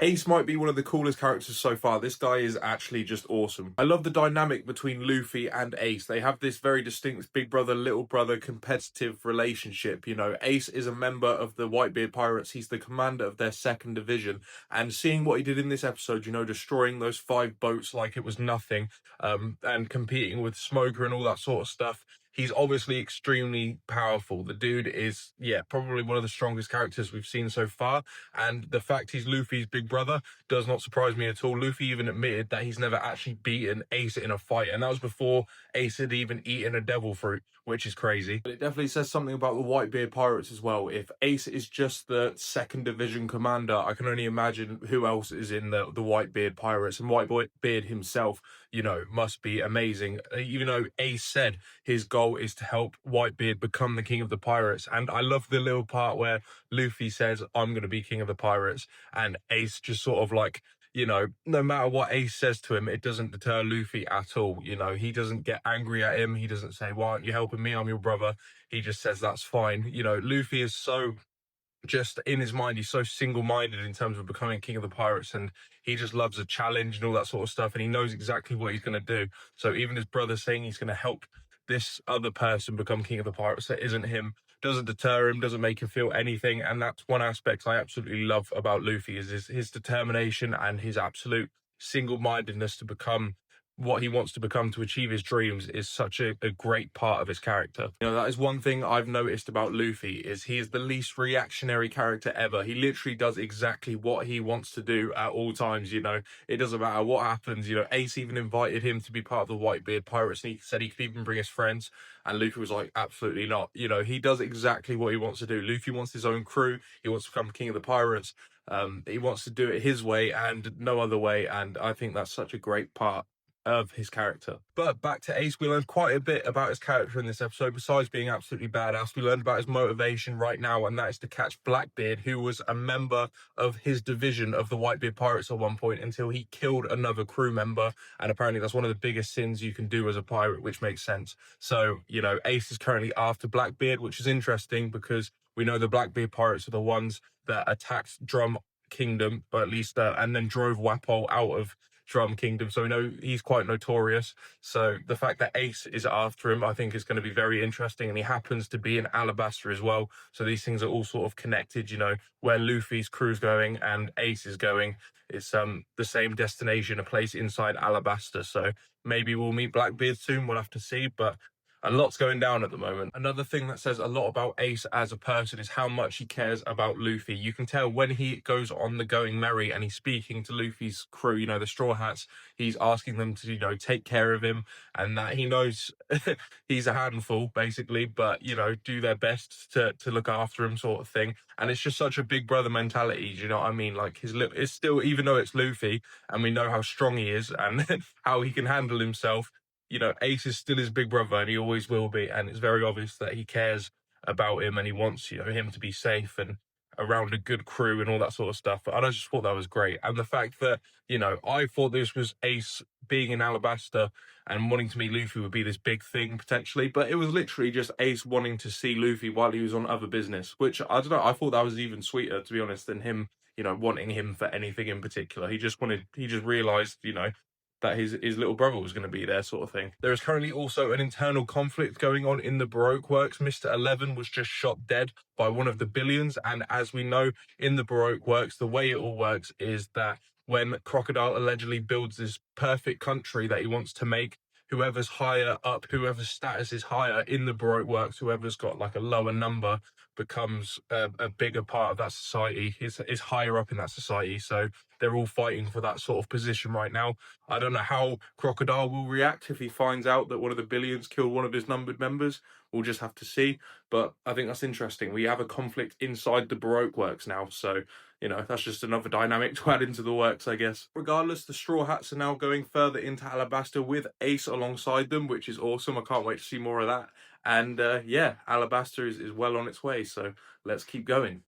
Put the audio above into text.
Ace might be one of the coolest characters so far. This guy is actually just awesome. I love the dynamic between Luffy and Ace. They have this very distinct big brother, little brother competitive relationship. You know, Ace is a member of the Whitebeard Pirates. He's the commander of their second division. And seeing what he did in this episode, you know, destroying those 5 boats like it was nothing, and competing with Smoker and all that sort of stuff. He's obviously extremely powerful. The dude is, yeah, probably one of the strongest characters we've seen so far. And the fact he's Luffy's big brother does not surprise me at all. Luffy even admitted that he's never actually beaten Ace in a fight. And that was before Ace had even eaten a devil fruit, which is crazy. But it definitely says something about the Whitebeard Pirates as well. If Ace is just the second division commander, I can only imagine who else is in the Whitebeard Pirates. And Whitebeard himself, you know, must be amazing. Even though Ace said his goal is to help Whitebeard become the king of the pirates. And I love the little part where Luffy says, I'm going to be king of the pirates. And Ace just sort of like, you know, no matter what Ace says to him, it doesn't deter Luffy at all. You know, he doesn't get angry at him. He doesn't say, why aren't you helping me? I'm your brother. He just says, that's fine. You know, Luffy is so just in his mind, he's so single-minded in terms of becoming king of the pirates, and he just loves a challenge and all that sort of stuff, and he knows exactly what he's going to do. So even his brother saying he's going to help this other person become king of the pirates that isn't him doesn't deter him, doesn't make him feel anything. And that's one aspect I absolutely love about Luffy is his determination and his absolute single-mindedness to become what he wants to become, to achieve his dreams, is such a great part of his character. You know, that is one thing I've noticed about Luffy, is he is the least reactionary character ever. He literally does exactly what he wants to do at all times. You know, it doesn't matter what happens. You know, Ace even invited him to be part of the Whitebeard Pirates, and he said he could even bring his friends, and Luffy was like, absolutely not. You know, he does exactly what he wants to do. Luffy wants his own crew. He wants to become king of the pirates. He wants to do it his way and no other way, and I think that's such a great part of his character. But back to Ace, we learned quite a bit about his character in this episode. Besides being absolutely badass, we learned about his motivation right now, and that is to catch Blackbeard, who was a member of his division of the Whitebeard Pirates at one point, until he killed another crew member. And apparently that's one of the biggest sins you can do as a pirate, which makes sense. So, you know, Ace is currently after Blackbeard, which is interesting because we know the Blackbeard Pirates are the ones that attacked Drum Kingdom, or at least, and then drove Wapol out of Drum Kingdom. So we know he's quite notorious. So the fact that Ace is after him, I think, is going to be very interesting. And he happens to be in Alabasta as well. So these things are all sort of connected. You know, where Luffy's crew's going and Ace is going, it's the same destination, a place inside Alabasta. So maybe we'll meet Blackbeard soon. We'll have to see. But a lot's going down at the moment. Another thing that says a lot about Ace as a person is how much he cares about Luffy. You can tell when he goes on the Going Merry and he's speaking to Luffy's crew, you know, the Straw Hats, he's asking them to, you know, take care of him, and that he knows he's a handful, basically, but, you know, do their best to look after him, sort of thing. And it's just such a big brother mentality, do you know what I mean? Like, it's still, even though it's Luffy, and we know how strong he is and how he can handle himself, you know, Ace is still his big brother, and he always will be. And it's very obvious that he cares about him, and he wants, you know, him to be safe and around a good crew and all that sort of stuff. But I just thought that was great. And the fact that, you know, I thought this was Ace being in Alabasta and wanting to meet Luffy would be this big thing potentially, but it was literally just Ace wanting to see Luffy while he was on other business, which, I don't know, I thought that was even sweeter, to be honest, than him, you know, wanting him for anything in particular. He just realized, you know, that his little brother was going to be there, sort of thing. There is currently also an internal conflict going on in the Baroque Works. Mr. 11 was just shot dead by one of the Billions, and as we know, in the Baroque Works, the way it all works is that when Crocodile allegedly builds this perfect country that he wants to make, whoever's higher up, whoever's status is higher in the Baroque Works, whoever's got like a lower number becomes a bigger part of that society, is higher up in that society. So they're all fighting for that sort of position right now. I don't know how Crocodile will react if he finds out that one of the Billions killed one of his numbered members. We'll just have to see. But I think that's interesting. We have a conflict inside the Baroque Works now. So, you know, that's just another dynamic to add into the works, I guess. Regardless, the Straw Hats are now going further into Alabasta with Ace alongside them, which is awesome. I can't wait to see more of that. And yeah, Alabasta is well on its way. So let's keep going.